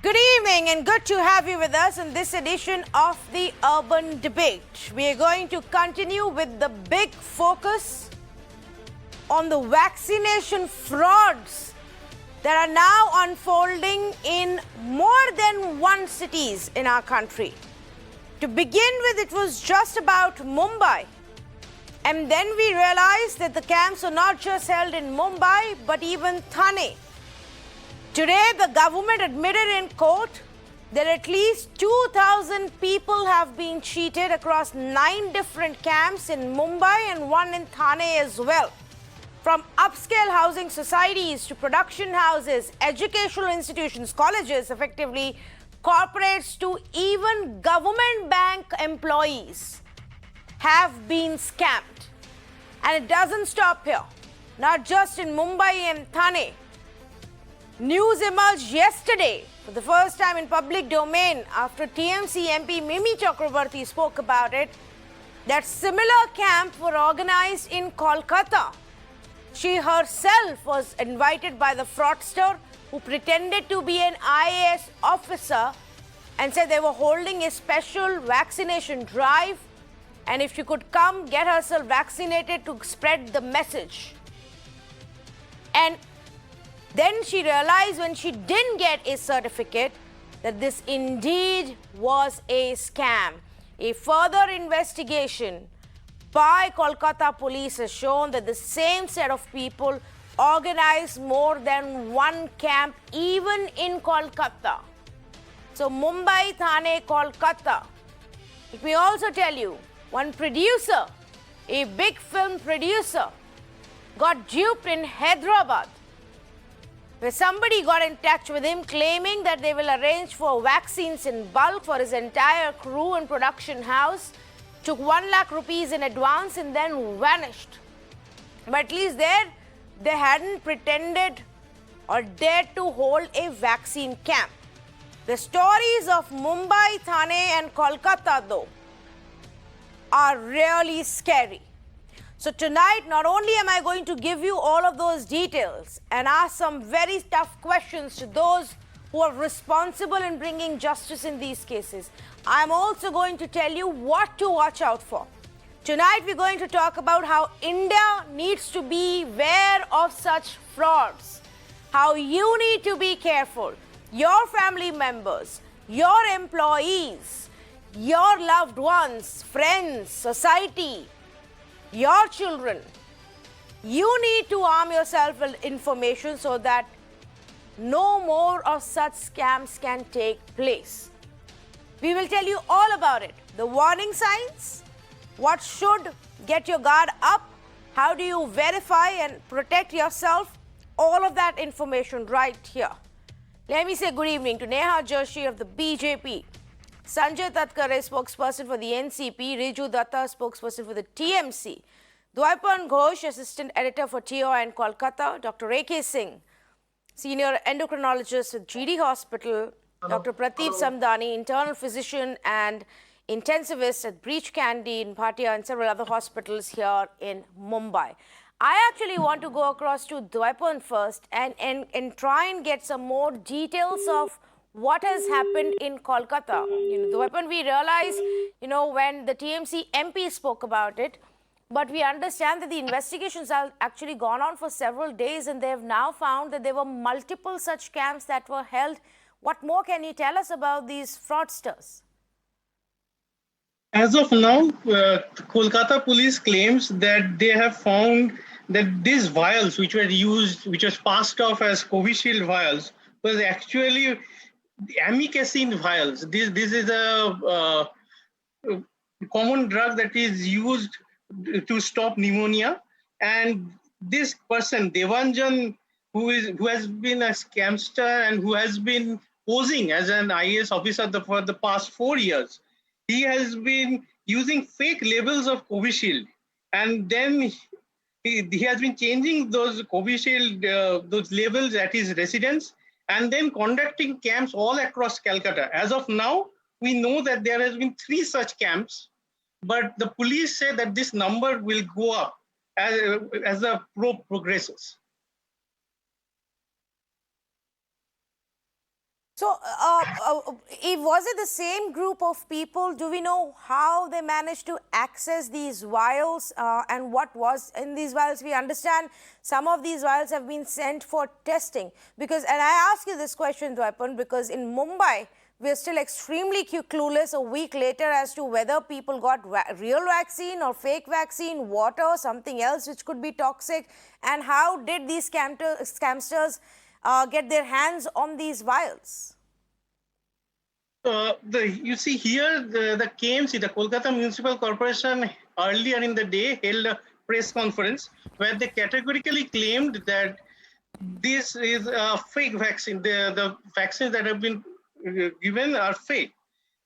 Good evening and good to have you with us in this edition of the Urban Debate. We are going to continue with the big focus on the vaccination frauds that are now unfolding in more than one cities in our country. To begin with, it was just about Mumbai. And then we realized that the camps are not just held in Mumbai, but even Thane. Today, the government admitted in court that at least 2,000 people have been cheated across 9 different camps in Mumbai and one in Thane as well. From upscale housing societies to production houses, educational institutions, colleges, effectively, corporates to even government bank employees have been scammed. And it doesn't stop here. Not just in Mumbai and Thane. News emerged yesterday for the first time in public domain after TMC MP Mimi Chakraborty spoke about it, that similar camps were organized in Kolkata. She herself was invited by the fraudster who pretended to be an IAS officer and said they were holding a special vaccination drive, and if she could come get herself vaccinated to spread the message. And then she realized when she didn't get a certificate that this indeed was a scam. A further investigation by Kolkata police has shown that the same set of people organized more than one camp even in Kolkata. So Mumbai, Thane, Kolkata. Let me also tell you, one producer, a big film producer, got duped in Hyderabad, where somebody got in touch with him claiming that they will arrange for vaccines in bulk for his entire crew and production house, took 1 lakh rupees in advance and then vanished. But at least there, they hadn't pretended or dared to hold a vaccine camp. The stories of Mumbai, Thane and Kolkata, though, are really scary. So tonight, not only am I going to give you all of those details and ask some very tough questions to those who are responsible in bringing justice in these cases, I'm also going to tell you what to watch out for. Tonight, we're going to talk about how India needs to be aware of such frauds, how you need to be careful, your family members, your employees, your loved ones, friends, society, your children. You need to arm yourself with information so that no more of such scams can take place. We will tell you all about it. The warning signs, what should get your guard up, how do you verify and protect yourself, all of that information right here. Let me say good evening to Neha Joshi of the BJP, Sanjay Tatkare, spokesperson for the NCP, Riju Datta, spokesperson for the TMC, Dwaipan Ghosh, assistant editor for TOI in Kolkata, Dr. A.K. Singh, senior endocrinologist with GD Hospital, Dr. Pradeep Samdani, internal physician and intensivist at Breach Candy in Bhatia and several other hospitals here in Mumbai. I actually want to go across to Dwaipan first and try and get some more details of what has happened in Kolkata. Dwaipan, we realized, when the TMC MP spoke about it, but we understand that the investigations have actually gone on for several days and they have now found that there were multiple such camps that were held. What more can you tell us about these fraudsters? As of now, Kolkata police claims that they have found that these vials which were used, which was passed off as Covishield vials, was actually amikacin vials. This is a common drug that is used to stop pneumonia, and this person Devanjan, who has been a scamster and who has been posing as an IAS officer for the past 4 years, he has been using fake labels of Covishield, and then he has been changing those Covishield those labels at his residence and then conducting camps all across Calcutta. As of now, we know that there has been 3 such camps, but the police say that this number will go up as the probe progresses. So, was it the same group of people? Do we know how they managed to access these vials and what was in these vials? We understand some of these vials have been sent for testing because, and I ask you this question, Dwaipan, because in Mumbai, we are still extremely clueless a week later as to whether people got real vaccine or fake vaccine, water, something else which could be toxic, and how did these scamsters get their hands on these vials? You see here, the KMC, the Kolkata Municipal Corporation, earlier in the day held a press conference where they categorically claimed that this is a fake vaccine. The vaccines that have been given are fake.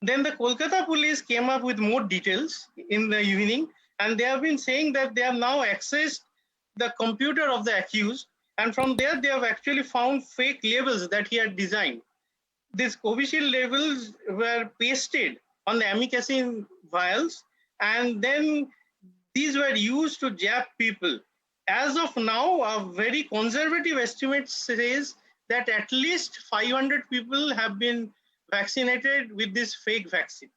Then the Kolkata police came up with more details in the evening, and they have been saying that they have now accessed the computer of the accused, and from there they have actually found fake labels that he had designed. These Covishield labels were pasted on the amikacin vials, and then these were used to jab people. As of now, a very conservative estimate says that at least 500 people have been vaccinated with this fake vaccine.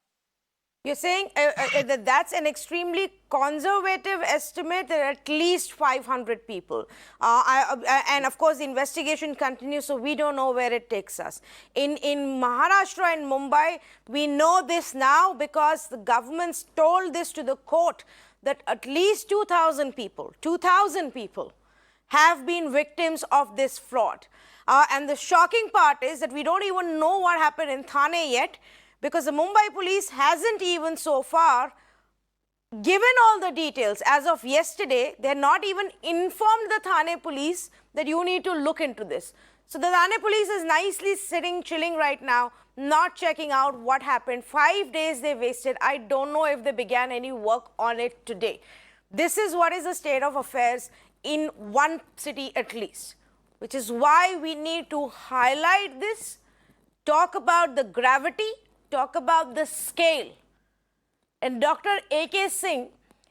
You're saying that that's an extremely conservative estimate that at least 500 people. And of course, the investigation continues, so we don't know where it takes us. In Maharashtra and Mumbai, we know this now because the governments told this to the court that at least 2,000 people have been victims of this fraud. And the shocking part is that we don't even know what happened in Thane yet, because the Mumbai police hasn't even so far given all the details. As of yesterday, they're not even informed the Thane police that you need to look into this. So the Thane police is nicely sitting, chilling right now, not checking out what happened. 5 days they wasted. I don't know if they began any work on it today. This is what is the state of affairs in one city at least, which is why we need to highlight this, talk about the gravity, talk about the scale. And Dr. A.K. Singh,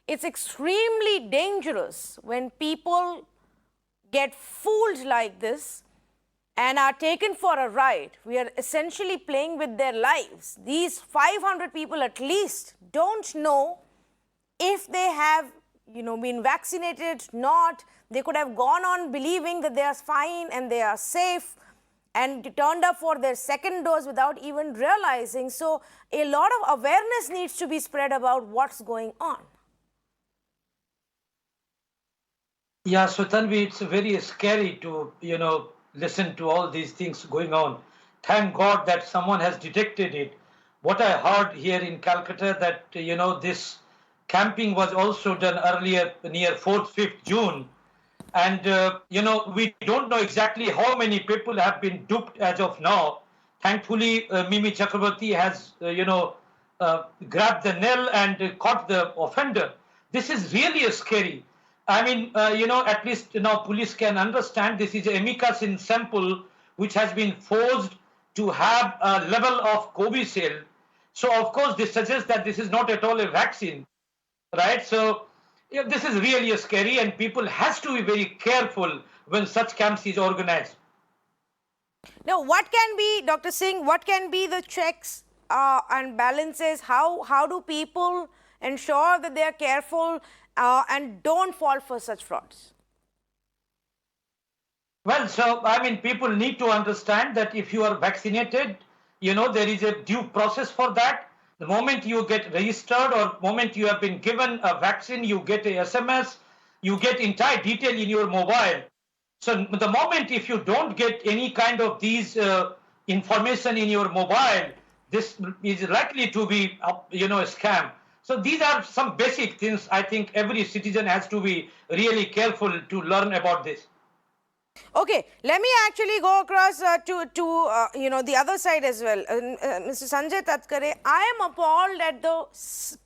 it's extremely dangerous when people get fooled like this and are taken for a ride. We are essentially playing with their lives. These 500 people at least don't know if they have, been vaccinated, not. They could have gone on believing that they are fine and they are safe, and turned up for their second dose without even realizing. So a lot of awareness needs to be spread about what's going on. Yeah, so Tanvi, it's very scary to, listen to all these things going on. Thank God that someone has detected it. What I heard here in Calcutta that, this camping was also done earlier near 4th, 5th June. And, we don't know exactly how many people have been duped as of now. Thankfully, Mimi Chakraborty has, grabbed the nail and caught the offender. This is really scary. I mean, at least now police can understand this is a amikacin sample which has been forced to have a level of Covishield. So, of course, this suggests that this is not at all a vaccine, right? So, yeah, this is really scary, and people has to be very careful when such camps is organized. Now, what can be, Dr. Singh, what can be the checks and balances? How do people ensure that they are careful and don't fall for such frauds? Well, so, people need to understand that if you are vaccinated, there is a due process for that. The moment you get registered or moment you have been given a vaccine, you get a SMS, you get entire detail in your mobile. So the moment if you don't get any kind of these information in your mobile, this is likely to be, a scam. So these are some basic things I think every citizen has to be really careful to learn about this. Okay, let me actually go across to the other side as well. Mr. Sanjay Tatkare, I am appalled at the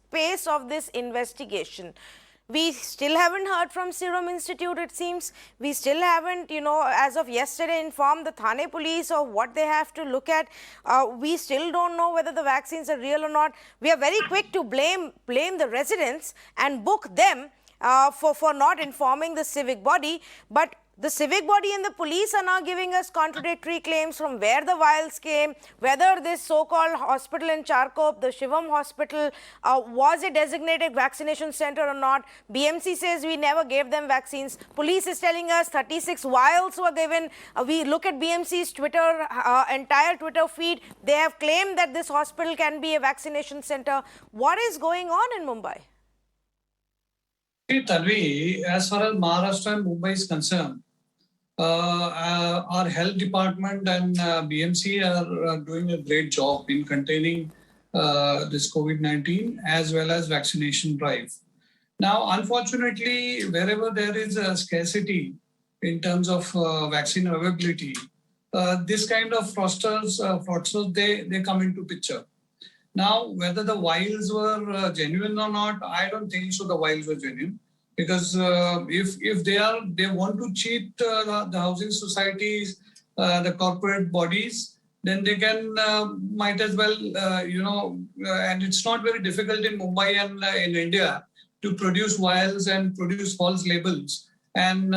pace of this investigation. We still haven't heard from Serum Institute, it seems. We still haven't, as of yesterday, informed the Thane police of what they have to look at. We still don't know whether the vaccines are real or not. We are very quick to blame the residents and book them for not informing the civic body. But The civic body and the police are now giving us contradictory claims from where the vials came, whether this so-called hospital in Charkop, the Shivam hospital, was a designated vaccination center or not. BMC says we never gave them vaccines. Police is telling us 36 vials were given. We look at BMC's Twitter, entire Twitter feed. They have claimed that this hospital can be a vaccination center. What is going on in Mumbai? See, Tanvi, as far as Maharashtra and Mumbai is concerned, our health department and BMC are doing a great job in containing this COVID-19 as well as vaccination drive. Now, unfortunately, wherever there is a scarcity in terms of vaccine availability, this kind of fraudsters, they come into picture. Now, whether the vials were genuine or not, I don't think so. The vials were genuine. Because if they want to cheat the housing societies, the corporate bodies, then they can might as well and it's not very difficult in Mumbai and in India to produce vials and produce false labels and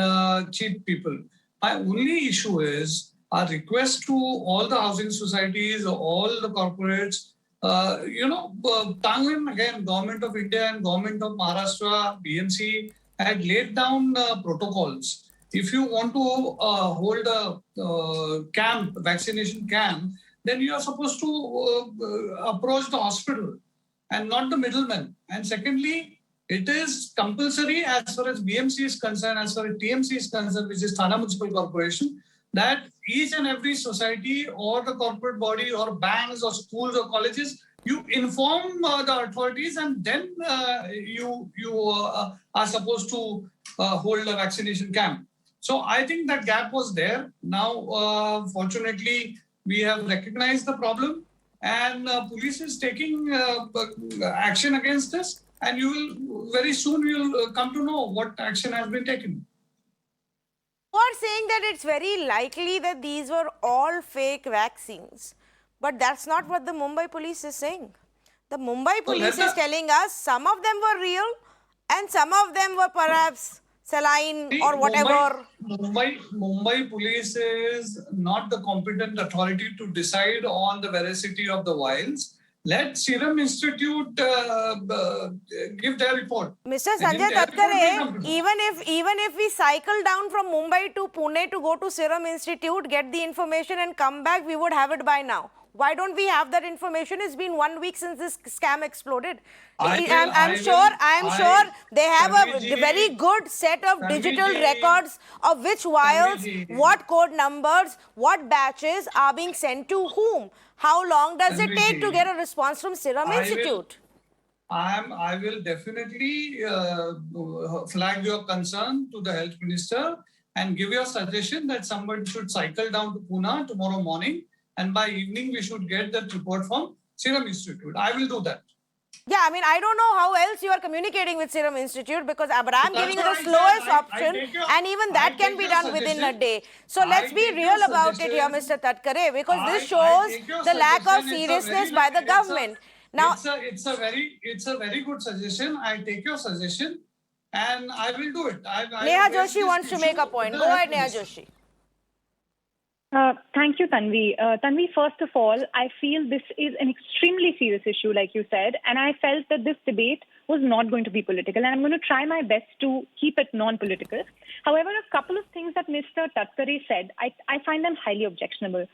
cheat people. My only issue is our request to all the housing societies, all the corporates. Time and again, Government of India and Government of Maharashtra, BMC, had laid down protocols. If you want to hold a vaccination camp, then you are supposed to approach the hospital and not the middleman. And secondly, it is compulsory as far as BMC is concerned, as far as TMC is concerned, which is Thane Municipal Corporation, that each and every society or the corporate body or banks or schools or colleges, you inform the authorities and then you are supposed to hold a vaccination camp. So I think that gap was there. Now, fortunately, we have recognized the problem and police is taking action against this, and very soon you'll come to know what action has been taken. You are saying that it's very likely that these were all fake vaccines. But that's not what the Mumbai police is saying. The Mumbai police is telling us some of them were real and some of them were perhaps saline or whatever. Mumbai police is not the competent authority to decide on the veracity of the vials. Let Serum Institute give their report. Mr. Sanjay Tatkare, even if we cycle down from Mumbai to Pune to go to Serum Institute, get the information and come back, we would have it by now. Why don't we have that information? It's been 1 week since this scam exploded. I'm sure they have a very good set of digital records of which vials, what code numbers, what batches are being sent to whom. How long does it take to get a response from Serum Institute? I will definitely flag your concern to the health minister and give your suggestion that somebody should cycle down to Pune tomorrow morning, and by evening we should get that report from Serum Institute. I will do that. Yeah, I mean, I don't know how else you are communicating with Serum Institute, because but I'm giving you the slowest option, and even that can be done within a day. So let's be real about it here, Mr. Tatkare, because this shows the lack of seriousness by the government. Now, it's a very good suggestion. I take your suggestion, and I will do it. Neha Joshi wants to make a point. Go ahead, Neha Joshi. Thank you, Tanvi. Tanvi, first of all, I feel this is an extremely serious issue, like you said, and I felt that this debate was not going to be political, and I'm going to try my best to keep it non-political. However, a couple of things that Mr. Tatkare said, I find them highly objectionable.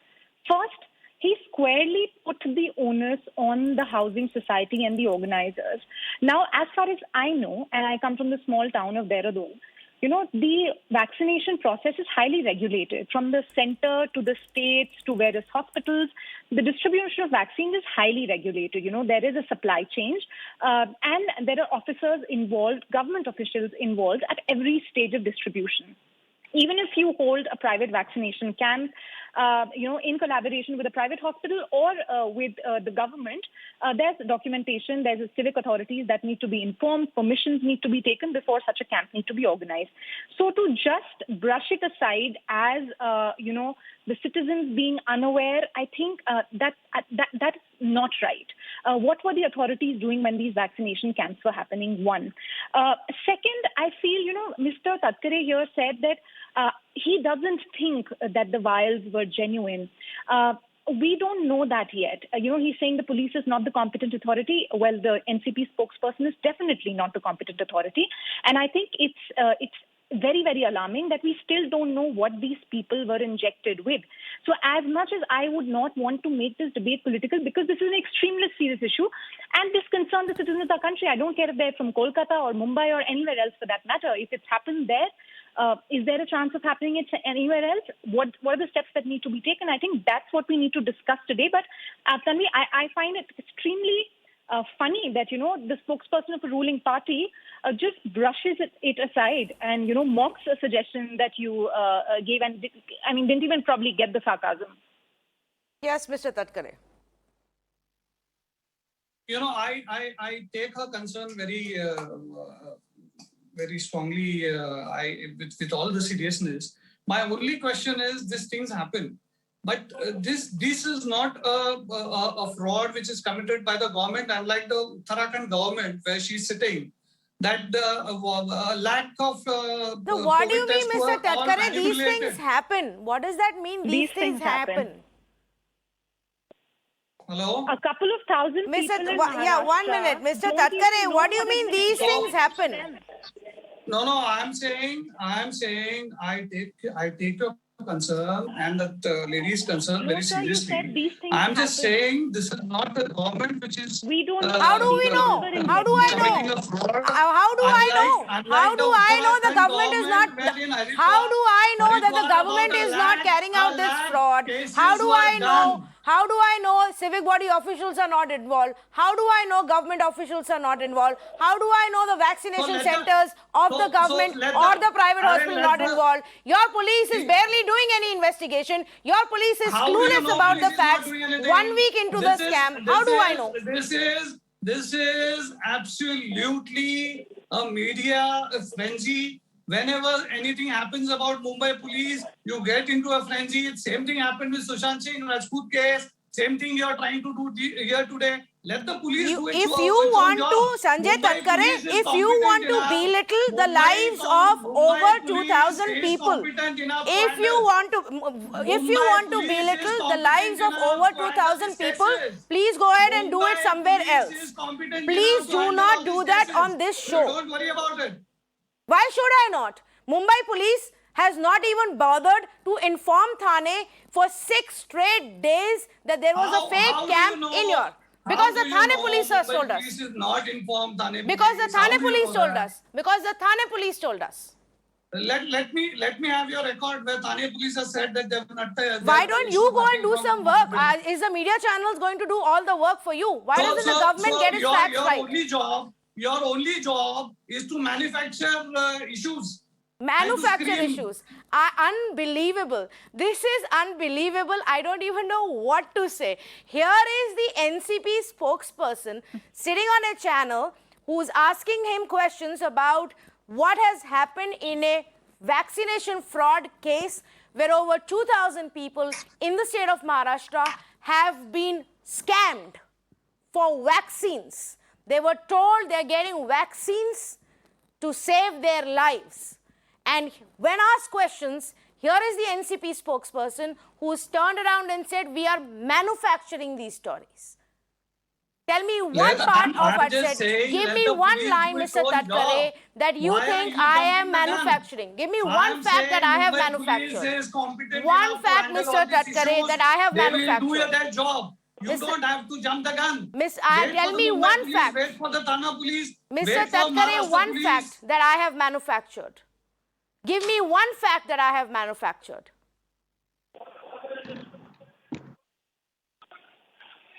First, he squarely put the onus on the housing society and the organizers. Now, as far as I know, and I come from the small town of Dehradun, the vaccination process is highly regulated. From the center to the states to various hospitals, the distribution of vaccines is highly regulated. There is a supply chain and there are officers involved, government officials involved at every stage of distribution. Even if you hold a private vaccination camp, in collaboration with a private hospital or with the government, there's documentation, there's civic authorities that need to be informed, permissions need to be taken before such a camp need to be organized. So to just brush it aside as, the citizens being unaware, I think that's not right. What were the authorities doing when these vaccination camps were happening? One. Second, I feel, Mr. Tatkare here said that he doesn't think that the vials were genuine. We don't know that yet. He's saying the police is not the competent authority. Well, the NCP spokesperson is definitely not the competent authority. And I think it's very, very alarming that we still don't know what these people were injected with. So as much as I would not want to make this debate political, because this is an extremely serious issue, and this concerns the citizens of our country. I don't care if they're from Kolkata or Mumbai or anywhere else for that matter. If it's happened there, is there a chance of happening it anywhere else? What are the steps that need to be taken? I think that's what we need to discuss today. But Tanvi, I find it extremely funny that, the spokesperson of a ruling party just brushes it aside and, mocks a suggestion that you gave and, didn't even probably get the sarcasm. Yes, Mr. Tatkare. I take her concern very strongly, with all the seriousness. My only question is, these things happen. But this is not a fraud which is committed by the government, unlike the Uttarakhand government where she's sitting. That lack of... So what do you mean, Mr. Tatkare? These things happen. What does that mean? These things happen. Hello? A couple of thousand people in Maharashtra. Yeah, 1 minute. Mr. Tatkare, what do you mean these things happen? No, I'm saying I take your concern and the lady's concern very seriously. I'm just saying this is not the government which is... We don't know. How do we know? How do I know? How do I know? How do I know the government is not... How do I know that the government is not carrying out this fraud? How do I know? How do I know civic body officials are not involved? How do I know government officials are not involved? How do I know the vaccination centers of the government or the private hospital not involved? Your police is barely doing any investigation. Your police is clueless about the facts 1 week into the scam. How do I know? This is absolutely a media frenzy. Whenever anything happens about Mumbai police, you get into a frenzy. Same thing happened with Sushant Singh Rajput case. Same thing you are trying to do here today. Let the police do it. If you want to, Sanjay Tatkare, if you want to belittle the lives of over 2,000 people, if you want to belittle the lives of over 2,000 people, please go ahead and do it somewhere else. Please do not do that on this show. Don't worry about it. Why should I not? Mumbai police has not even bothered to inform Thane for 6 straight days that there was a fake camp in your... Because the Thane police has told us. Police is not informed Thane police. Because the Thane police told us. Because the Thane police told us. Let me have your record where Thane police has said that they have not... Why don't you go and do some work? Is the media channels going to do all the work for you? Why doesn't the government get its facts right? Your only job is to manufacture issues. Manufacture issues. Unbelievable. This is unbelievable. I don't even know what to say. Here is the NCP spokesperson sitting on a channel who's asking him questions about what has happened in a vaccination fraud case where over 2,000 people in the state of Maharashtra have been scammed for vaccines. They were told they're getting vaccines to save their lives. And when asked questions, here is the NCP spokesperson who's turned around and said, we are manufacturing these stories. Tell me one part of what said. Give me one line, Mr. Tatkare, that you think I am manufacturing. Give me one fact that I have manufactured. One fact, Mr. Tatkare, that I have manufactured. They will do that job. You don't have to jump the gun. Tell me one fact. Wait for the Thane police. Mr. Tatkare, one fact that I have manufactured. Give me one fact that I have manufactured.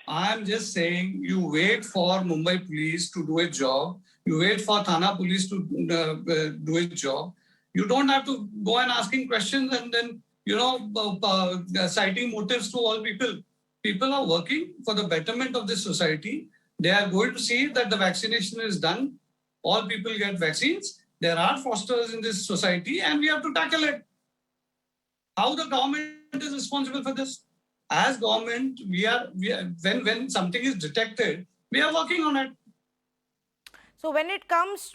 I'm just saying, you wait for Mumbai police to do a job. You wait for Thane police to do a job. You don't have to go and asking questions and then, citing motives to all people. People are working for the betterment of this society. They are going to see that the vaccination is done. All people get vaccines. There are fraudsters in this society and we have to tackle it. How the government is responsible for this? As government, we are when something is detected, we are working on it. So when it comes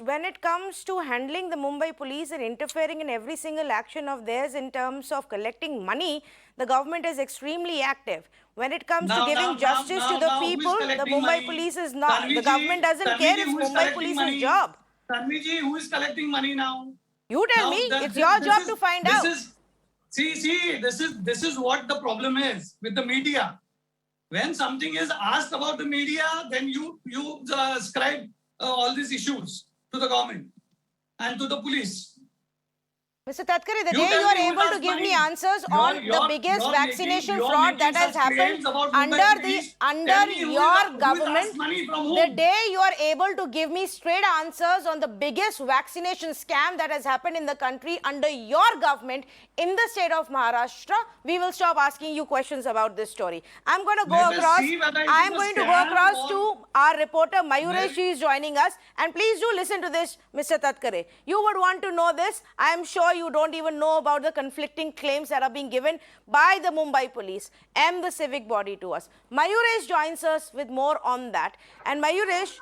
to handling the Mumbai police and interfering in every single action of theirs in terms of collecting money, the government is extremely active. When it comes to giving justice to the who is people, the collecting Mumbai money? police is not. The Tanvi government ji, doesn't care. It's who is Mumbai collecting police's money? job. Tanvi ji, who is collecting money now? You tell me. It's your job to find out. This is what the problem is with the media. When something is asked about the media, then you ascribe all these issues to the government and to the police. Mr. Tatkare, the day you are able to give me answers on the biggest vaccination fraud that has happened under your government, the day you are able to give me straight answers on the biggest vaccination scam that has happened in the country under your government in the state of Maharashtra, we will stop asking you questions about this story. I'm going to go across to our reporter Mayuresh. She is joining us, and please do listen to this, Mr. Tatkare. You would want to know this. I am sure you don't even know about the conflicting claims that are being given by the Mumbai police and the civic body to us. Mayuresh joins us with more on that. And Mayuresh,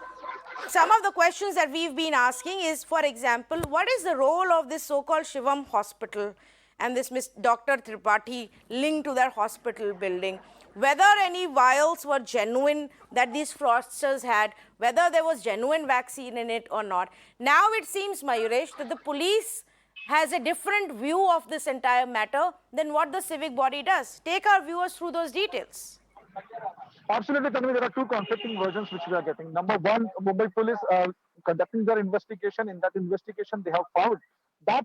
some of the questions that we've been asking is, for example, what is the role of this so-called Shivam hospital and this Dr. Tripathi linked to their hospital building? Whether any vials were genuine that these fraudsters had, whether there was genuine vaccine in it or not. Now it seems, Mayuresh, that the police has a different view of this entire matter than what the civic body does. Take our viewers through those details. Absolutely, Tanvi. There are two conflicting versions which we are getting. Number one, Mumbai police conducting their investigation. In that investigation, they have found that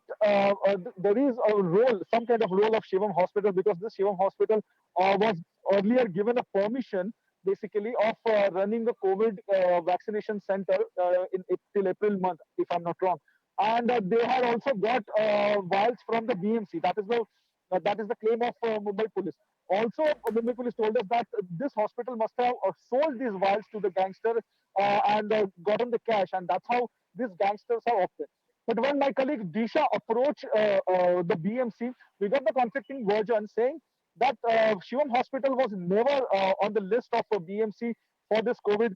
there is a role, some kind of role of Shivam Hospital, because this Shivam Hospital was earlier given a permission, basically, of running a COVID vaccination center till April month, if I'm not wrong. And they had also got vials from the BMC. That is the claim of Mumbai police. Also, Mumbai police told us that this hospital must have sold these vials to the gangster and gotten the cash, and that's how these gangsters have opted. But when my colleague Disha approached the BMC, we got the conflicting version saying that Shivam Hospital was never on the list of BMC for this COVID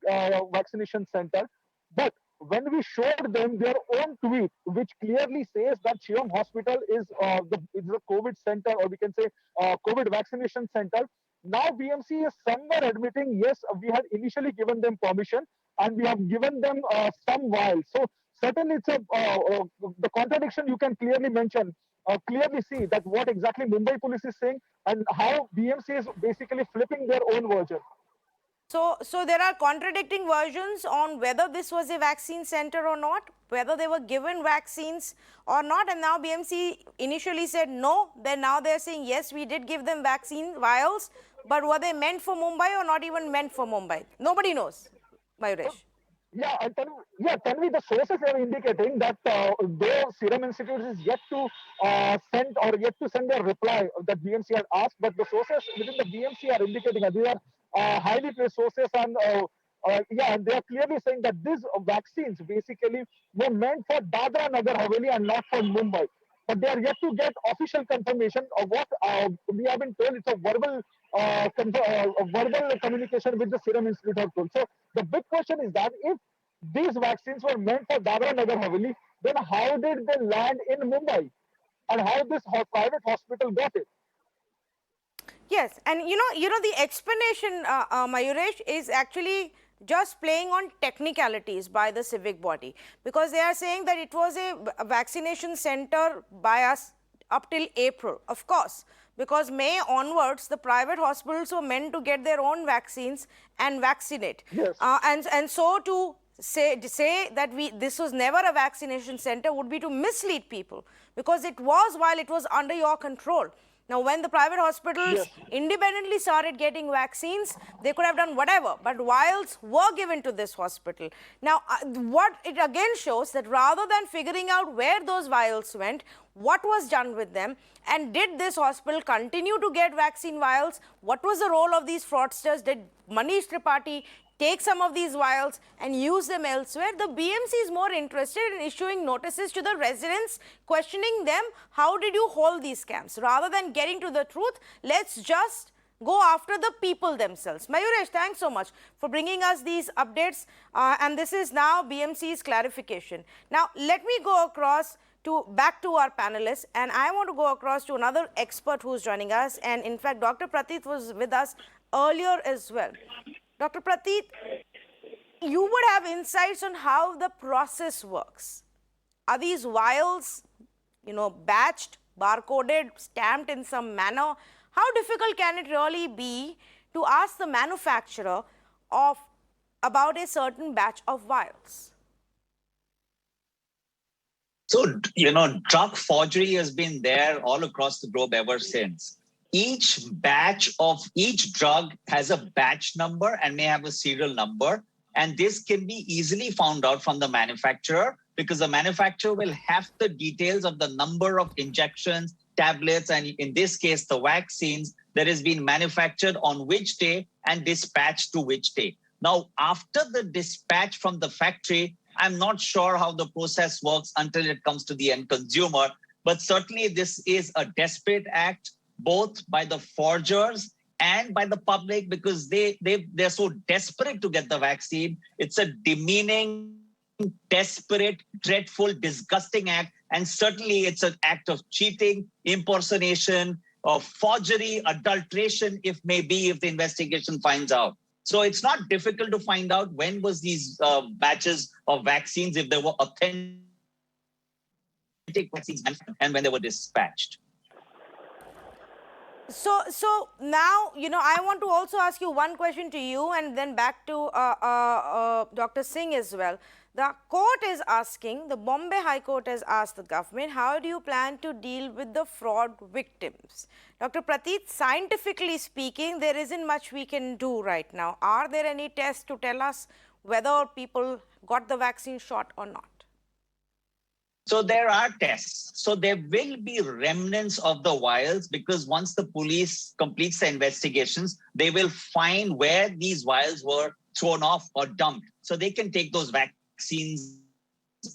vaccination center. But when we showed them their own tweet, which clearly says that Shivam Hospital is the COVID center, or we can say COVID vaccination center, now BMC is somewhere admitting, yes, we had initially given them permission and we have given them some vials. So certainly it's the contradiction you can clearly mention, clearly see that what exactly Mumbai police is saying and how BMC is basically flipping their own version. So there are contradicting versions on whether this was a vaccine center or not, whether they were given vaccines or not, and now BMC initially said no, then now they're saying yes, we did give them vaccine vials, but were they meant for Mumbai or not even meant for Mumbai? Nobody knows, Mayuresh. Yeah, Tanvi, the sources are indicating that though Serum Institute is yet to send a reply that BMC had asked, but the sources within the BMC are indicating that these are highly placed sources, and and they are clearly saying that these vaccines basically were meant for Dadra Nagar Haveli and not for Mumbai. But they are yet to get official confirmation of what we have been told. It's a verbal communication with the Serum Institute of told. So the big question is that if these vaccines were meant for Dadra Nagar Haveli, then how did they land in Mumbai, and how this private hospital got it? Yes, and you know the explanation, Mayuresh, is actually just playing on technicalities by the civic body, because they are saying that it was a vaccination center by us up till April, of course, because May onwards the private hospitals were meant to get their own vaccines and vaccinate. Yes. And so to say that this was never a vaccination center would be to mislead people, because it was while it was under your control. Now, when the private hospitals independently started getting vaccines, they could have done whatever, but vials were given to this hospital. Now, what it again shows that rather than figuring out where those vials went, what was done with them, and did this hospital continue to get vaccine vials? What was the role of these fraudsters? Did Manish Tripathi take some of these vials and use them elsewhere? The BMC is more interested in issuing notices to the residents, questioning them, how did you hold these scams? Rather than getting to the truth, let's just go after the people themselves. Mayuresh, thanks so much for bringing us these updates. And this is now BMC's clarification. Now, let me go across back to our panelists, and I want to go across to another expert who's joining us. And in fact, Dr. Prateet was with us earlier as well. Dr. Prateet, you would have insights on how the process works. Are these vials, batched, barcoded, stamped in some manner? How difficult can it really be to ask the manufacturer about a certain batch of vials? So, drug forgery has been there all across the globe ever since. Each batch of each drug has a batch number and may have a serial number. And this can be easily found out from the manufacturer, because the manufacturer will have the details of the number of injections, tablets, and in this case, the vaccines that has been manufactured on which day and dispatched to which day. Now, after the dispatch from the factory, I'm not sure how the process works until it comes to the end consumer, but certainly this is a desperate act, both by the forgers and by the public, because they're so desperate to get the vaccine. It's a demeaning, desperate, dreadful, disgusting act. And certainly it's an act of cheating, impersonation, of forgery, adulteration, if the investigation finds out. So it's not difficult to find out when was these batches of vaccines, if they were authentic vaccines, and when they were dispatched. So now, I want to also ask you one question to you, and then back to Dr. Singh as well. The court is asking, the Bombay High Court has asked the government, how do you plan to deal with the fraud victims? Dr. Prateet, scientifically speaking, there isn't much we can do right now. Are there any tests to tell us whether people got the vaccine shot or not? So there are tests. So there will be remnants of the vials, because once the police completes the investigations, they will find where these vials were thrown off or dumped. So they can take those vaccines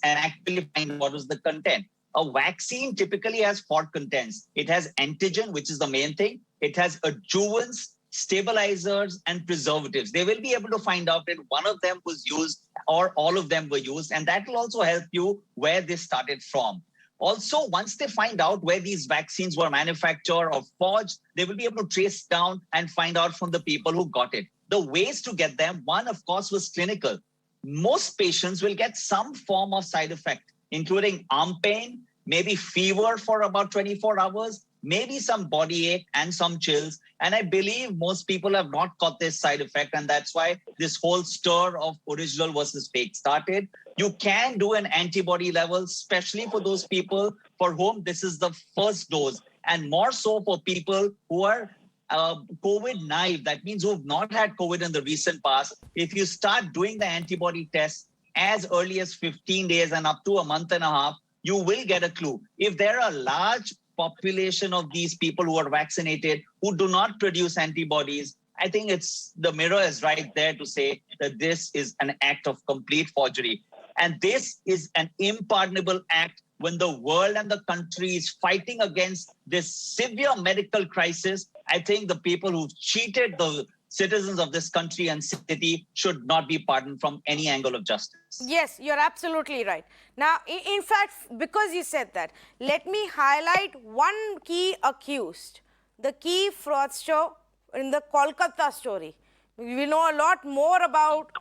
and actually find what was the content. A vaccine typically has 4 contents. It has antigen, which is the main thing. It has adjuvants, stabilizers, and preservatives. They will be able to find out if one of them was used or all of them were used. And that will also help you where this started from. Also, once they find out where these vaccines were manufactured or forged, they will be able to trace down and find out from the people who got it. The ways to get them, one, of course, was clinical. Most patients will get some form of side effect, including arm pain, maybe fever for about 24 hours, maybe some body ache and some chills. And I believe most people have not got this side effect. And that's why this whole stir of original versus fake started. You can do an antibody level, especially for those people for whom this is the first dose, and more so for people who are COVID naive. That means who have not had COVID in the recent past. If you start doing the antibody test as early as 15 days and up to a month and a half, you will get a clue. If there are a large population of these people who are vaccinated who do not produce antibodies, I think the mirror is right there to say that this is an act of complete forgery. And this is an unpardonable act when the world and the country is fighting against this severe medical crisis. I think the people who cheated the citizens of this country and city should not be pardoned from any angle of justice. Yes, you're absolutely right. Now, in fact, because you said that, let me highlight one key accused, the key fraudster in the Kolkata story. We know a lot more about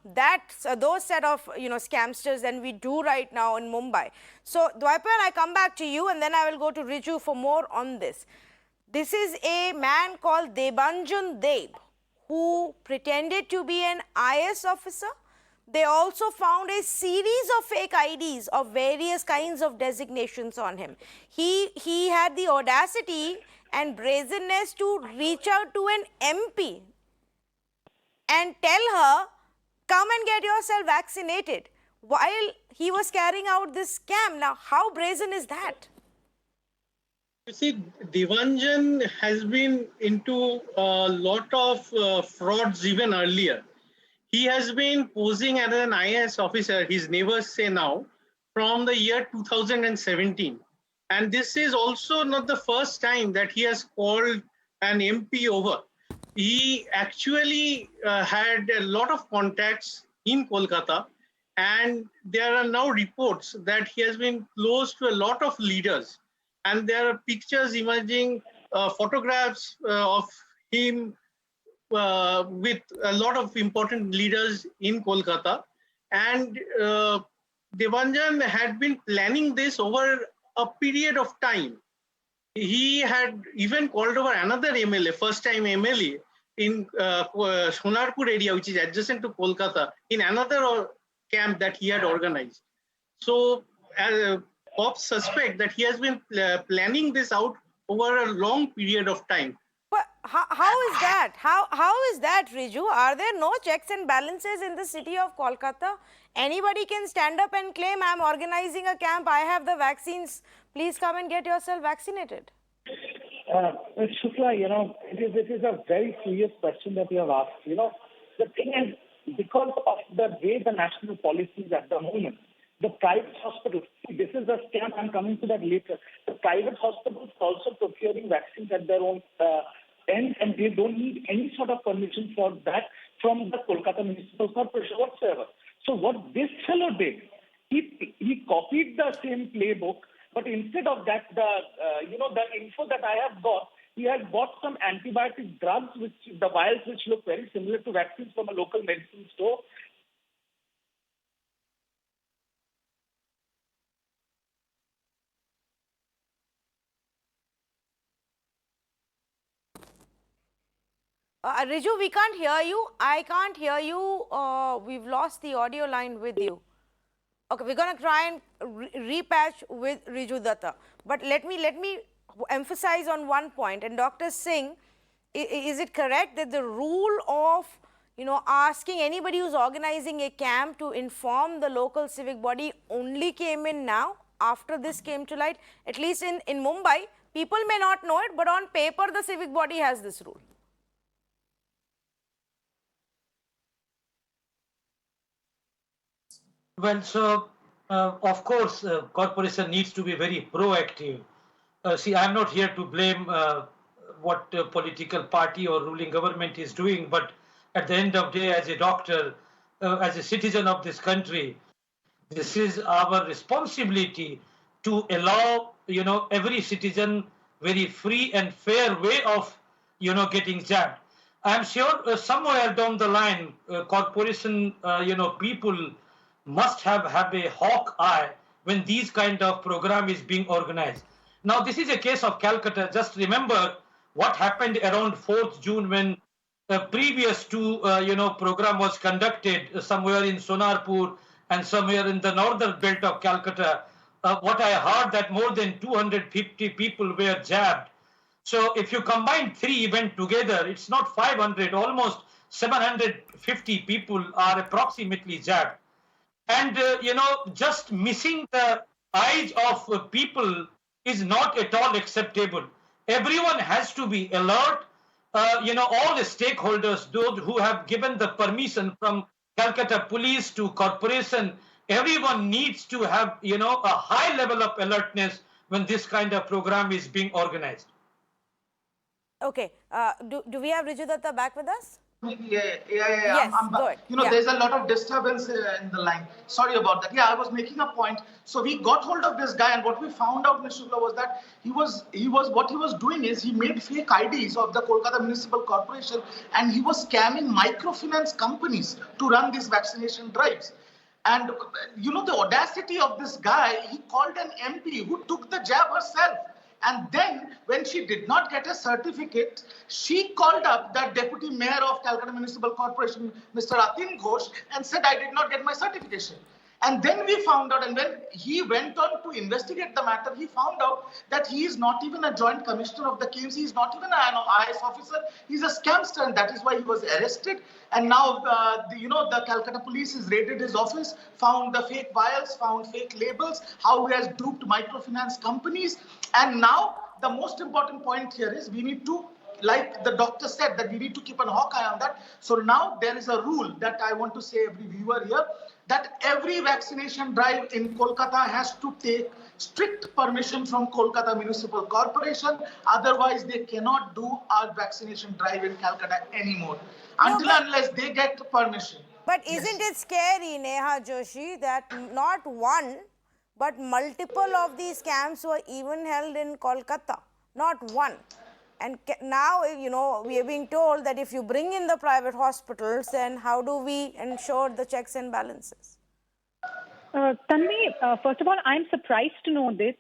those set of scamsters than we do right now in Mumbai. So, Dwaipan, I come back to you, and then I will go to Riju for more on this. This is a man called Debanjan Deb, who pretended to be an IS officer. They also found a series of fake IDs of various kinds of designations on him. He had the audacity and brazenness to reach out to an MP and tell her, come and get yourself vaccinated, while he was carrying out this scam. Now, how brazen is that? You see, Debanjan has been into a lot of frauds even earlier. He has been posing as an IAS officer, his neighbors say now, from the year 2017. And this is also not the first time that he has called an MP over. he actually had a lot of contacts in Kolkata, and there are now reports that he has been close to a lot of leaders, and there are pictures emerging, photographs of him with a lot of important leaders in Kolkata. And Devanjan had been planning this over a period of time. He had even called over another MLA, first time MLA in Sonarpur area, which is adjacent to Kolkata, in another camp that he had organized. So cops suspect that he has been planning this out over a long period of time. But how is that? How is that, Riju? Are there no checks and balances in the city of Kolkata? Anybody can stand up and claim, I'm organizing a camp, I have the vaccines, please come and get yourself vaccinated. Shukla, it is a very serious question that you have asked. The thing is, because of the way the national policy is at the moment, the private hospitals, this is a scam, I'm coming to that later. The private hospitals are also procuring vaccines at their own end, and they don't need any sort of permission for that from the Kolkata Municipal Corporation whatsoever. So what this fellow did, he copied the same playbook, but instead of that, the info that I have got, he has bought some antibiotic drugs, the vials which look very similar to vaccines from a local medicine store. Riju, we can't hear you. I can't hear you. We've lost the audio line with you. Okay, we're going to try and repatch with Riju Datta. But let me emphasize on one point. And Dr. Singh, is it correct that the rule of asking anybody who's organizing a camp to inform the local civic body only came in now after this came to light? At least in Mumbai, people may not know it, but on paper, the civic body has this rule. Well, so of course, corporation needs to be very proactive. See, I'm not here to blame what political party or ruling government is doing, but at the end of the day, as a doctor, as a citizen of this country, this is our responsibility to allow, every citizen very free and fair way of, getting jabbed. I'm sure somewhere down the line, corporation, people must have a hawk eye when these kind of program is being organized. Now, this is a case of Calcutta. Just remember what happened around 4th June when previous to, program was conducted somewhere in Sonarpur and somewhere in the northern belt of Calcutta. What I heard that more than 250 people were jabbed. So if you combine 3 events together, it's not 500, almost 750 people are approximately jabbed. And, just missing the eyes of people is not at all acceptable. Everyone has to be alert. All the stakeholders, those who have given the permission from Calcutta police to corporation, everyone needs to have, a high level of alertness when this kind of program is being organized. Okay. Do we have Riju Datta back with us? Yeah. Yes, go ahead. There's a lot of disturbance in the line. Sorry about that. Yeah, I was making a point. So we got hold of this guy, and what we found out, Mr. Shukla, was that what he was doing is he made fake IDs of the Kolkata Municipal Corporation, and he was scamming microfinance companies to run these vaccination drives. And the audacity of this guy, he called an MP who took the jab herself. And then, when she did not get a certificate, she called up the deputy mayor of Calcutta Municipal Corporation, Mr. Atin Ghosh, and said, I did not get my certification. And then we found out, and when he went on to investigate the matter, he found out that he is not even a joint commissioner of the KMC, he is not even an IS officer, he's a scamster, and that is why he was arrested. And now, the Calcutta police has raided his office, found the fake vials, found fake labels, how he has duped microfinance companies. And now, the most important point here is we need to, like the doctor said, that we need to keep an hawk eye on that. So now there is a rule that I want to say every viewer here. that every vaccination drive in Kolkata has to take strict permission from Kolkata Municipal Corporation. Otherwise, they cannot do a vaccination drive in Calcutta anymore unless they get permission. But isn't it scary, Neha Joshi, that not one, but multiple of these camps were even held in Kolkata? Not one. And now, you know, we are being told that if you bring in the private hospitals, then how do we ensure the checks and balances? Tanvi, first of all, I'm surprised to know that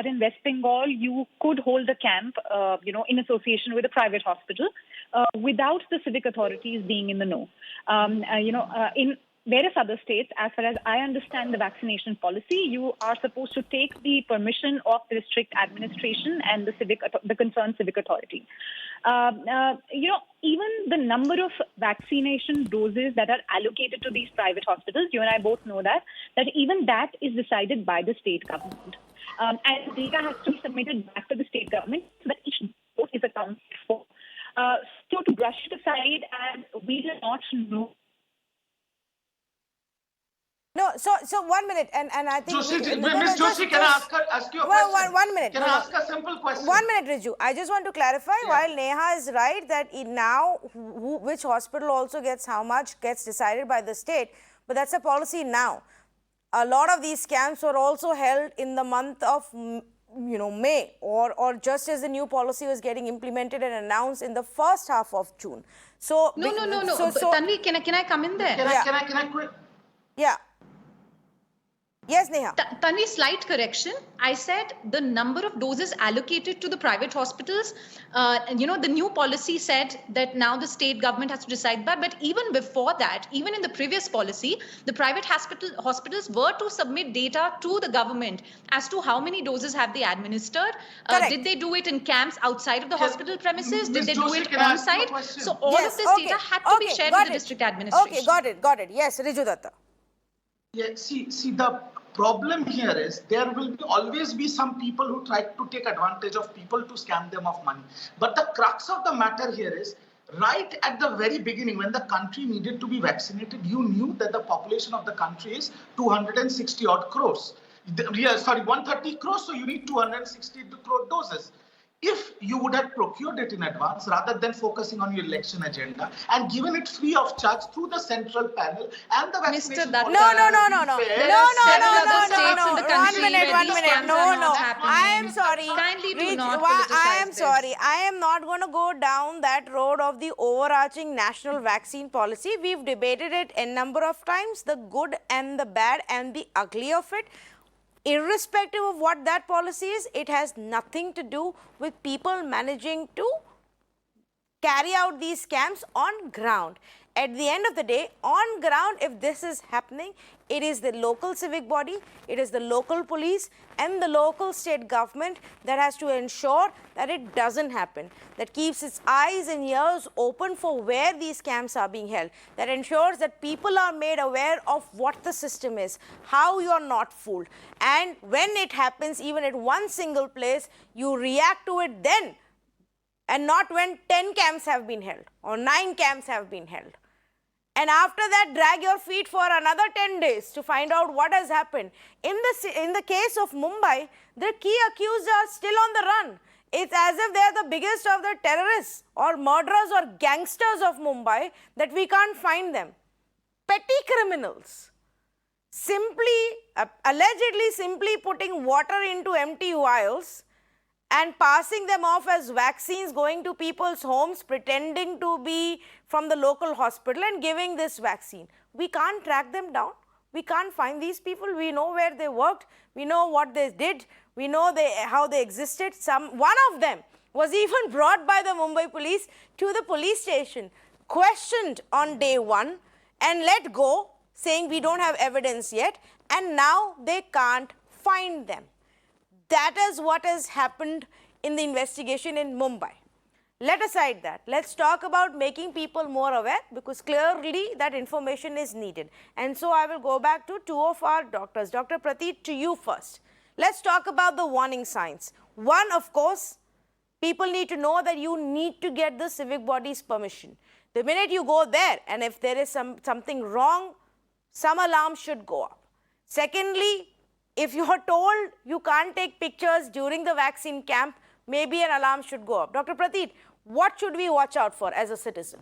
in West Bengal you could hold a camp, in association with a private hospital, without the civic authorities being in the know. In various other states, as far as I understand the vaccination policy, you are supposed to take the permission of the district administration and the concerned civic authority. Even the number of vaccination doses that are allocated to these private hospitals, you and I both know that even that is decided by the state government. And data has to be submitted back to the state government so that each dose is accounted for. So to brush it aside, and we do not know. No, so 1 minute, and I think... Ms. Joshi, can I ask you a question? 1 minute. Can I ask a simple question? 1 minute, Riju. I just want to clarify, while Neha is right that now which hospital also gets how much gets decided by the state, but that's a policy now. A lot of these camps were also held in the month of May, or just as the new policy was getting implemented and announced in the first half of June. So no. Tanvi, can I come in there? Can I quit? Yeah. Yes, Neha. Tanvi, slight correction. I said the number of doses allocated to the private hospitals, the new policy said that now the state government has to decide that. But even before that, even in the previous policy, the private hospitals were to submit data to the government as to how many doses have they administered. Did they do it in camps outside of the hospital premises? Did they do it on site? So all of this data had to be shared with the district administration. Okay, got it. Yes, Riju Datta. Yeah, see, the problem here is there will always be some people who try to take advantage of people to scam them of money. But the crux of the matter here is, right at the very beginning, when the country needed to be vaccinated, you knew that the population of the country is 260 odd crores. 130 crores, so you need 260 crore doses. If you would have procured it in advance rather than focusing on your election agenda and given it free of charge through the central panel and the vaccination... No. I am sorry. I am not going to go down that road of the overarching national vaccine policy. We've debated it a number of times, the good and the bad and the ugly of it. Irrespective of what that policy is, it has nothing to do with people managing to carry out these scams on ground. At the end of the day, on ground, if this is happening, it is the local civic body, it is the local police and the local state government that has to ensure that it doesn't happen, that keeps its eyes and ears open for where these scams are being held, that ensures that people are made aware of what the system is, how you are not fooled. And when it happens, even at one single place, you react to it then, and not when 10 camps have been held or 9 camps have been held. And after that, drag your feet for another 10 days to find out what has happened. In the case of Mumbai, the key accused are still on the run. It's as if they're the biggest of the terrorists or murderers or gangsters of Mumbai that we can't find them. Petty criminals. Allegedly simply putting water into empty vials and passing them off as vaccines, going to people's homes, pretending to be from the local hospital and giving this vaccine. We can't track them down. We can't find these people. We know where they worked. We know what they did. We know how they existed. One of them was even brought by the Mumbai police to the police station, questioned on day 1 and let go, saying we don't have evidence yet, and now they can't find them. That is what has happened in the investigation in Mumbai. Let aside that. Let's talk about making people more aware, because clearly that information is needed. And so I will go back to 2 of our doctors. Dr. Prateek, to you first. Let's talk about the warning signs. One, of course, people need to know that you need to get the civic body's permission. The minute you go there, and if there is something wrong, some alarm should go up. Secondly, if you are told you can't take pictures during the vaccine camp, maybe an alarm should go up. Dr. Prateek, what should we watch out for as a citizen?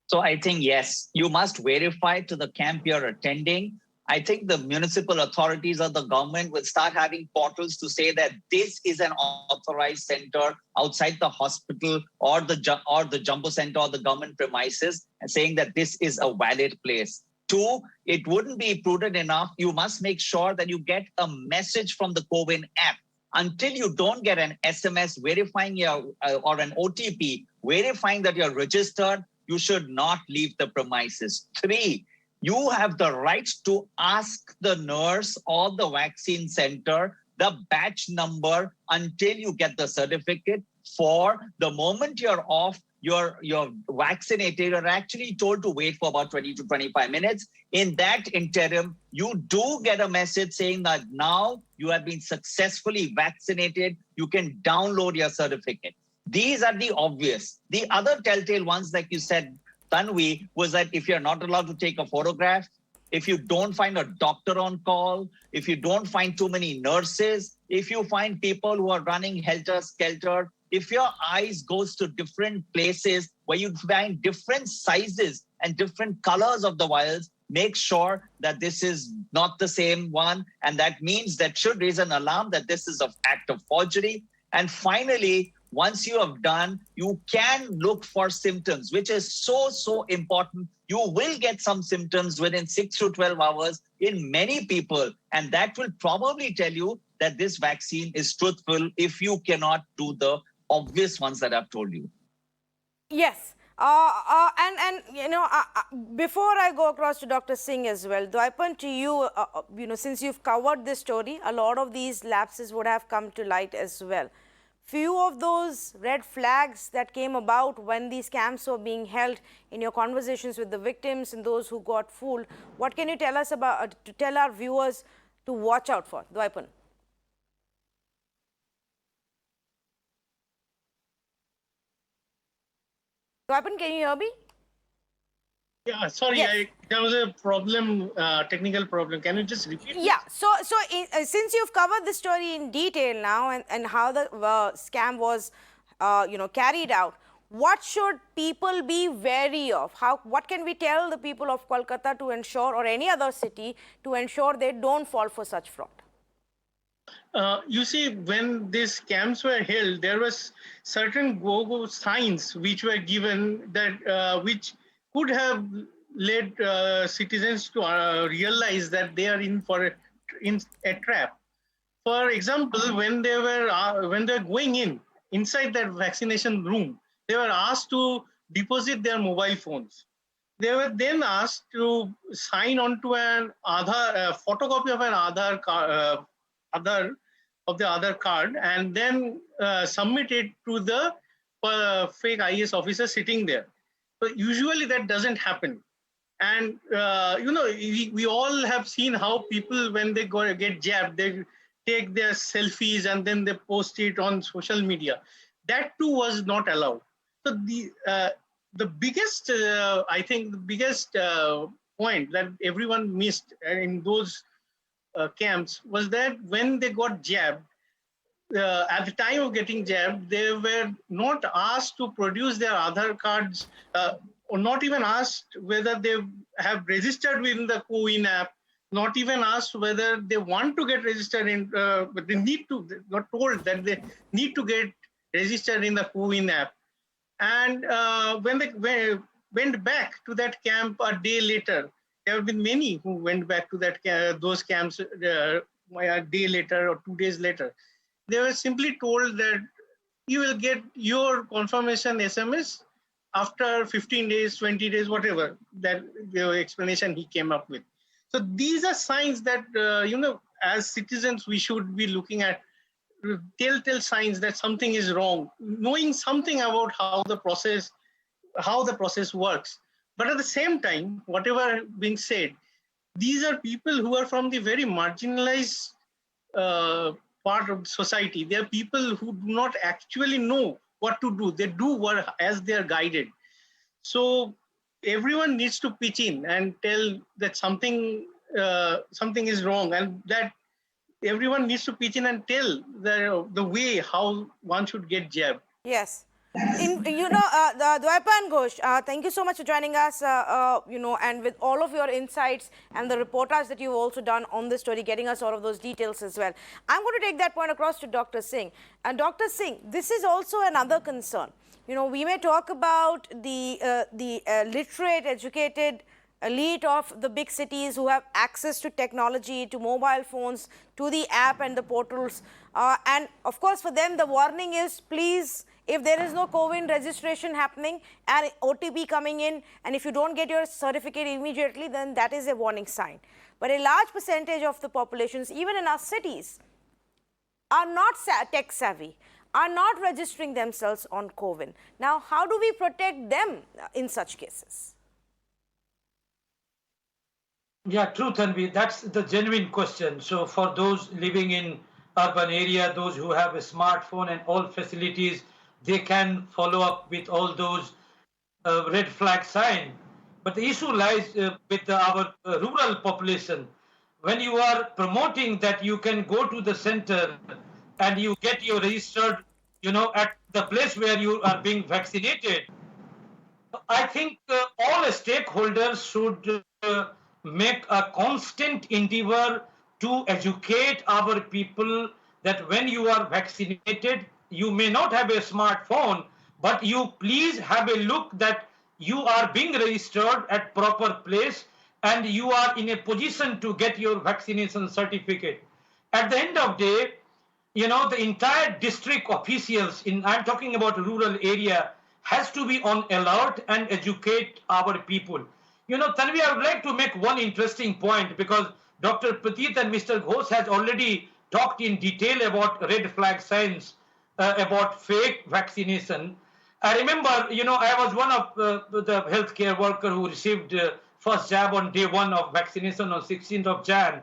So I think, yes, you must verify to the camp you're attending. I think the municipal authorities or the government will start having portals to say that this is an authorized center outside the hospital or the jumbo center or the government premises, and saying that this is a valid place. Two, it wouldn't be prudent enough. You must make sure that you get a message from the CoWIN app. Until you don't get an SMS verifying your or an OTP verifying that you're registered, you should not leave the premises. Three, you have the right to ask the nurse or the vaccine center the batch number until you get the certificate. For the moment you're off, you're vaccinated, you're actually told to wait for about 20 to 25 minutes. In that interim, you do get a message saying that now you have been successfully vaccinated. You can download your certificate. These are the obvious. The other telltale ones, like you said, Tanvi, was that if you're not allowed to take a photograph, if you don't find a doctor on call, if you don't find too many nurses, if you find people who are running helter-skelter, if your eyes goes to different places where you find different sizes and different colors of the vials, make sure that this is not the same one. And that means that should raise an alarm that this is an act of forgery. And finally, once you have done, you can look for symptoms, which is so important. You will get some symptoms within 6 to 12 hours in many people. And that will probably tell you that this vaccine is truthful if you cannot do the obvious ones that I've told you. Yes. Before I go across to Dr. Singh as well, Dwaipan, to you, since you've covered this story, a lot of these lapses would have come to light as well. Few of those red flags that came about when these camps were being held, in your conversations with the victims and those who got fooled, what can you tell us about, to tell our viewers to watch out for? Dwaipan. Dwaipan, can you hear me? Yeah, sorry, Yes. there was a problem, technical problem. Can you just repeat? Yeah, since you've covered the story in detail now and how the scam was, carried out, what should people be wary of? What can we tell the people of Kolkata to ensure, or any other city, to ensure they don't fall for such fraud? You see, when these camps were held, there was certain go-go signs which were given that which could have led citizens to realize that they are in a trap. For example, when they were going inside that vaccination room, they were asked to deposit their mobile phones. They were then asked to sign on to an photocopy of an Aadhaar card, and then submit it to the fake IS officer sitting there. But usually that doesn't happen. And, we all have seen how people, when they get jabbed, they take their selfies and then they post it on social media. That too was not allowed. So the biggest, point that everyone missed in those camps was that when they got jabbed, at the time of getting jabbed, they were not asked to produce their Aadhaar cards, or not even asked whether they have registered within the CoWIN app, not even asked whether they want to get registered in, but they got told that they need to get registered in the CoWIN app. And when they went back to that camp a day later, there have been many who went back to those camps a day later or 2 days later. They were simply told that you will get your confirmation SMS after 15 days, 20 days, whatever, that the explanation he came up with. So these are signs that, as citizens, we should be looking at, telltale signs that something is wrong, knowing something about how the process works. But at the same time, whatever being said, these are people who are from the very marginalized part of society. They are people who do not actually know what to do. They do work as they are guided. So everyone needs to pitch in and tell that something is wrong, and that everyone needs to pitch in and tell the way how one should get jabbed. Yes. Dwaipa and Ghosh, thank you so much for joining us, and with all of your insights and the reportage that you've also done on this story, getting us all of those details as well. I'm going to take that point across to Dr. Singh. And Dr. Singh, this is also another concern. We may talk about the literate, educated elite of the big cities who have access to technology, to mobile phones, to the app and the portals. And of course, for them, the warning is, please, if there is no COVID registration happening and OTP coming in, and if you don't get your certificate immediately, then that is a warning sign. But a large percentage of the populations, even in our cities, are not tech savvy, are not registering themselves on COVID. Now, how do we protect them in such cases? Yeah, true, Tanvi. That's the genuine question. So for those living in urban area, those who have a smartphone and all facilities, they can follow up with all those red flag sign. But the issue lies with our rural population. When you are promoting that you can go to the center and you get your registered, at the place where you are being vaccinated, I think all stakeholders should make a constant endeavor to educate our people that when you are vaccinated, you may not have a smartphone, but you please have a look that you are being registered at proper place and you are in a position to get your vaccination certificate. At the end of the day, the entire district officials I'm talking about rural area, has to be on alert and educate our people. Tanvi, I would like to make one interesting point because Dr. Pratit and Mr. Ghosh has already talked in detail about red flag signs, about fake vaccination. I remember, I was one of the healthcare worker who received first jab on day 1 of vaccination on 16th of Jan.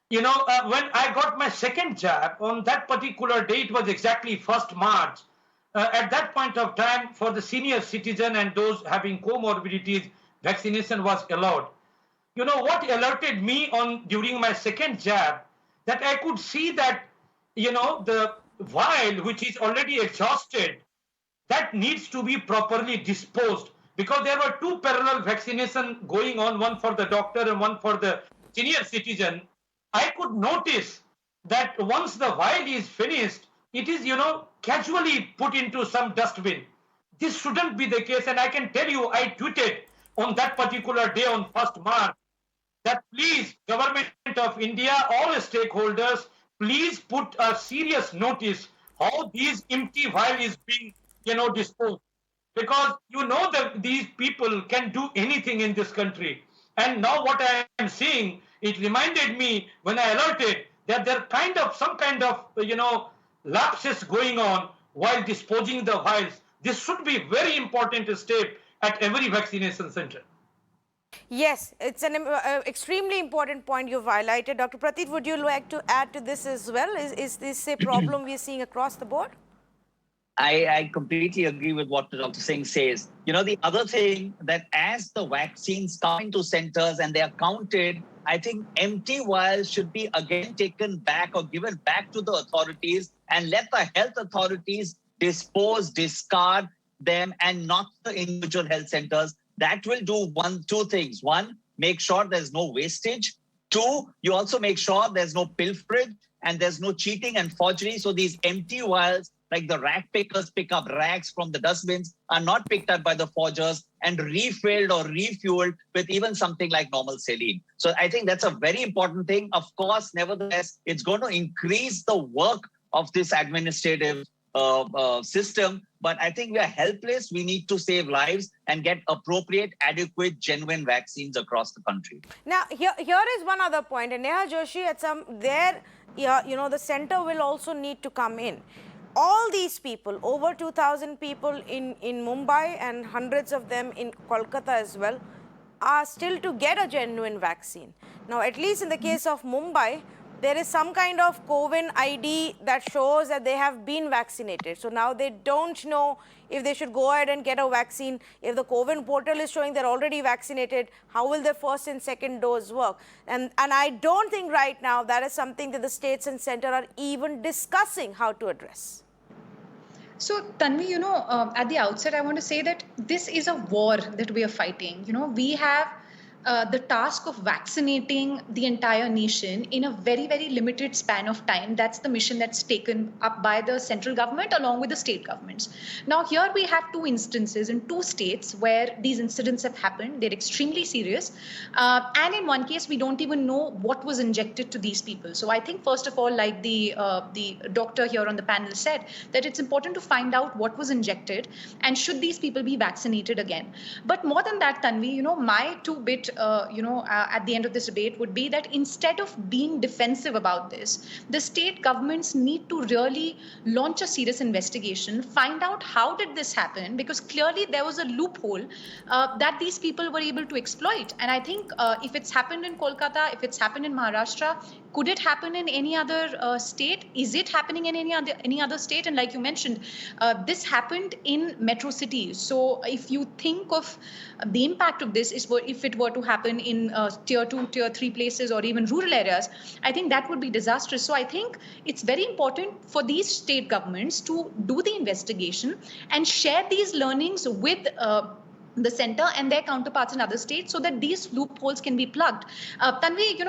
When I got my second jab, on that particular day, it was exactly 1st March. At that point of time, for the senior citizen and those having comorbidities, vaccination was allowed. What alerted me during my second jab, that I could see that, the vial which is already exhausted, that needs to be properly disposed because there were 2 parallel vaccination going on, one for the doctor and one for the senior citizen. I could notice that once the vial is finished, it is, casually put into some dustbin. This shouldn't be the case. And I can tell you, I tweeted on that particular day on 1st March that please, Government of India, all stakeholders, please put a serious notice how these empty vial is being, disposed. Because that these people can do anything in this country. And now what I am seeing, it reminded me when I alerted that there are some kind of, lapses going on while disposing the vials. This should be very important step at every vaccination center. Yes, it's an extremely important point you've highlighted. Dr. Pratit, would you like to add to this as well? Is this a problem we're seeing across the board? I completely agree with what Dr. Singh says. The other thing that as the vaccines come into centers and they are counted, I think empty vials should be again taken back or given back to the authorities and let the health authorities discard them and not the individual health centers. That will do two things. One, make sure there's no wastage. Two, you also make sure there's no pilferage and there's no cheating and forgery. So these empty vials, like the rag pickers pick up rags from the dustbins, are not picked up by the forgers and refilled or refueled with even something like normal saline. So I think that's a very important thing. Of course, nevertheless, it's going to increase the work of this administrative system. But I think we are helpless. We need to save lives and get appropriate, adequate, genuine vaccines across the country. Now, here is one other point. And Neha Joshi, the center will also need to come in. All these people, over 2,000 people in Mumbai and hundreds of them in Kolkata as well, are still to get a genuine vaccine. Now, at least in the case of Mumbai, there is some kind of COVID ID that shows that they have been vaccinated. So now they don't know if they should go ahead and get a vaccine. If the COVID portal is showing they're already vaccinated, how will their first and second dose work? And I don't think right now that is something that the states and center are even discussing how to address. So, Tanvi, at the outset, I want to say that this is a war that we are fighting. We have the task of vaccinating the entire nation in a very, very limited span of time. That's the mission that's taken up by the central government along with the state governments. Now, here we have two instances in two states where these incidents have happened. They're extremely serious. And in one case, we don't even know what was injected to these people. So I think, first of all, like the doctor here on the panel said, that it's important to find out what was injected and should these people be vaccinated again. But more than that, Tanvi, my two-bit at the end of this debate would be that instead of being defensive about this, the state governments need to really launch a serious investigation, find out how did this happen, because clearly there was a loophole that these people were able to exploit. And I think if it's happened in Kolkata, if it's happened in Maharashtra, could it happen in any other state? Is it happening in any other state? And like you mentioned, this happened in metro cities. So if you think of the impact of this, if it were to happen in tier 2, tier 3 places or even rural areas, I think that would be disastrous. So I think it's very important for these state governments to do the investigation and share these learnings with the center and their counterparts in other states so that these loopholes can be plugged. Tanvi,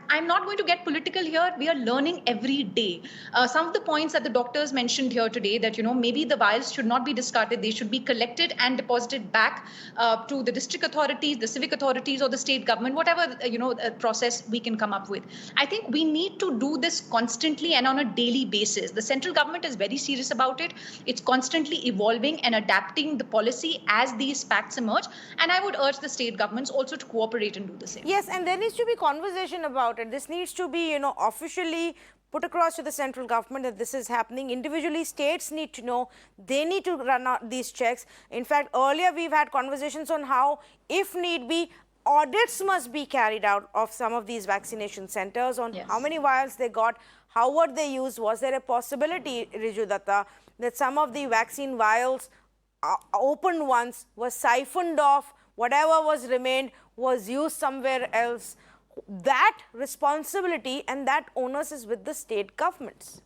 I'm not going to get political here. We are learning every day. Some of the points that the doctors mentioned here today that, maybe the vials should not be discarded. They should be collected and deposited back to the district authorities, the civic authorities, or the state government, whatever, process we can come up with. I think we need to do this constantly and on a daily basis. The central government is very serious about it. It's constantly evolving and adapting the policy as these facts emerge, and I would urge the state governments also to cooperate and do the same. Yes, and there needs to be conversation about it. This needs to be, officially put across to the central government that this is happening. Individually, states need to know. They need to run out these checks. In fact, earlier we've had conversations on how, if need be, audits must be carried out of some of these vaccination centers on how many vials they got, how were they used. Was there a possibility, Riju Datta, that some of the vaccine vials opened ones was siphoned off, whatever was remained was used somewhere else? That responsibility and that onus is with the state governments.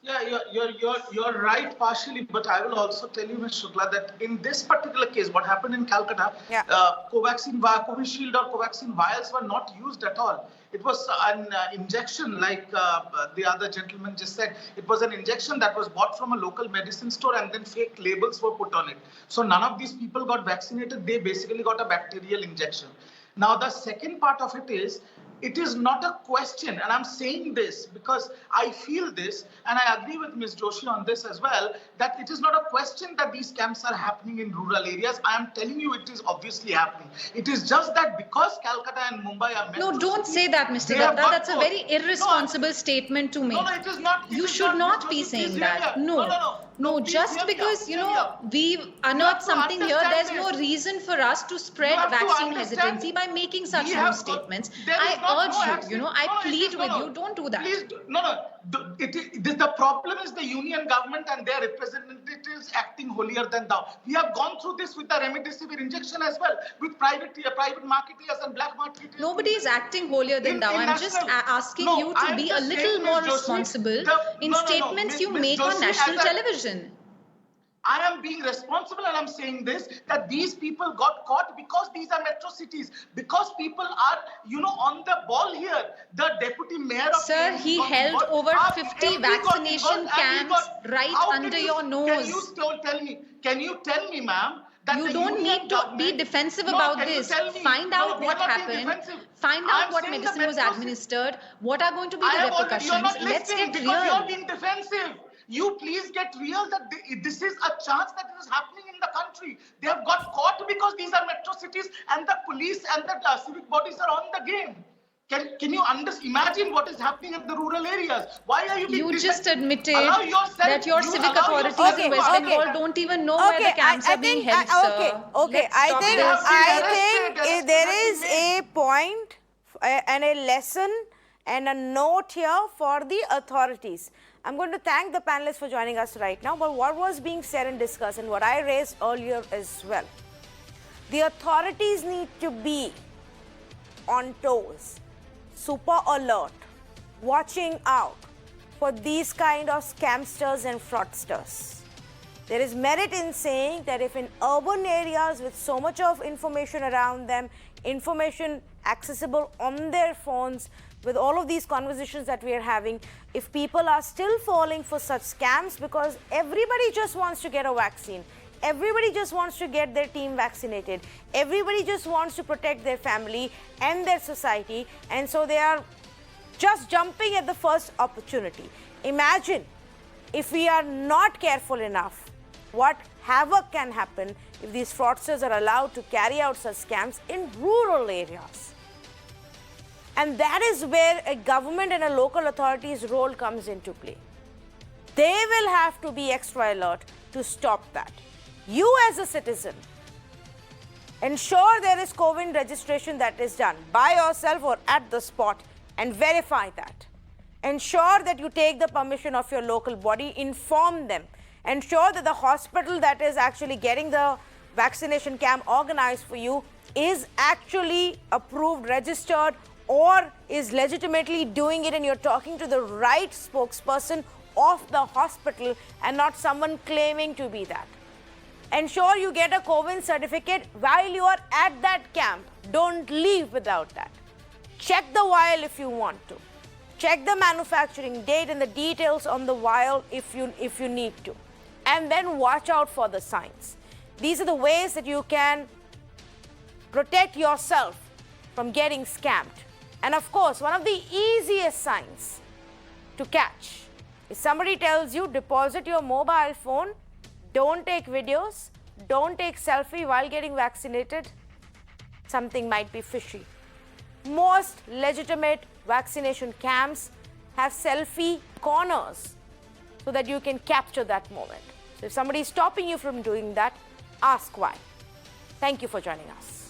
Yeah, you're right partially, but I will also tell you, Ms. Shukla, that in this particular case, what happened in Calcutta, Covishield or Covaxin vials were not used at all. It was an injection, like the other gentleman just said. It was an injection that was bought from a local medicine store, and then fake labels were put on it. So none of these people got vaccinated. They basically got a bacterial injection. Now, the second part of it is not a question, and I'm saying this because I feel this, and I agree with Ms. Joshi on this as well, that it is not a question that these camps are happening in rural areas. I am telling you it is obviously happening. It is just that because Calcutta and Mumbai are metro No, don't cities, say that, Mr. Datta. That's a very irresponsible statement to make. No, it is not. You should not be saying that. No, just because, we've unearthed something here, there's no reason for us to spread vaccine hesitancy by making such loose statements. I urge you, I plead with you, don't do that. Please, the problem is the union government and their representatives acting holier than thou. We have gone through this with the remdesivir injection as well, with private marketeers and black marketeers. Nobody is acting holier than thou. I'm just asking you to be a little more responsible in statements you make on national television. I am being responsible and I'm saying this, that these people got caught because these are metro cities, because people are, on the ball here. The deputy mayor of Sir, he held over 50 vaccination camps right under your nose. Can you tell me, ma'am, that you don't need to be defensive about this. Find out what happened. Find out what medicine was administered. What are going to be the repercussions? Let's get real. You're being defensive. You please get real that this is a chance that is happening in the country. They have got caught because these are metro cities and the police and the civic bodies are on the game. Can you imagine what is happening in the rural areas? Why are you being You just admitted that your civic authorities in West Bengal don't even know where the camps are being held, sir. Okay. I think there is a point and a lesson And a note here for the authorities. I'm going to thank the panelists for joining us right now, but what was being said and discussed and what I raised earlier as well. The authorities need to be on toes, super alert, watching out for these kind of scamsters and fraudsters. There is merit in saying that if in urban areas with so much of information around them, information accessible on their phones, with all of these conversations that we are having, if people are still falling for such scams because everybody just wants to get a vaccine, everybody just wants to get their team vaccinated, everybody just wants to protect their family and their society, and so they are just jumping at the first opportunity. Imagine if we are not careful enough, what havoc can happen if these fraudsters are allowed to carry out such scams in rural areas. And that is where a government and a local authority's role comes into play. They will have to be extra alert to stop that. You as a citizen, ensure there is COVID registration that is done by yourself or at the spot and verify that. Ensure that you take the permission of your local body, inform them. Ensure that the hospital that is actually getting the vaccination camp organized for you is actually approved, registered, or is legitimately doing it, and you're talking to the right spokesperson of the hospital and not someone claiming to be that. Ensure you get a COVID certificate while you are at that camp. Don't leave without that. Check the vial if you want to. Check the manufacturing date and the details on the vial if you need to. And then watch out for the signs. These are the ways that you can protect yourself from getting scammed. And of course, one of the easiest signs to catch is somebody tells you deposit your mobile phone, don't take videos, don't take selfie while getting vaccinated. Something might be fishy. Most legitimate vaccination camps have selfie corners so that you can capture that moment. So if somebody is stopping you from doing that, ask why. Thank you for joining us.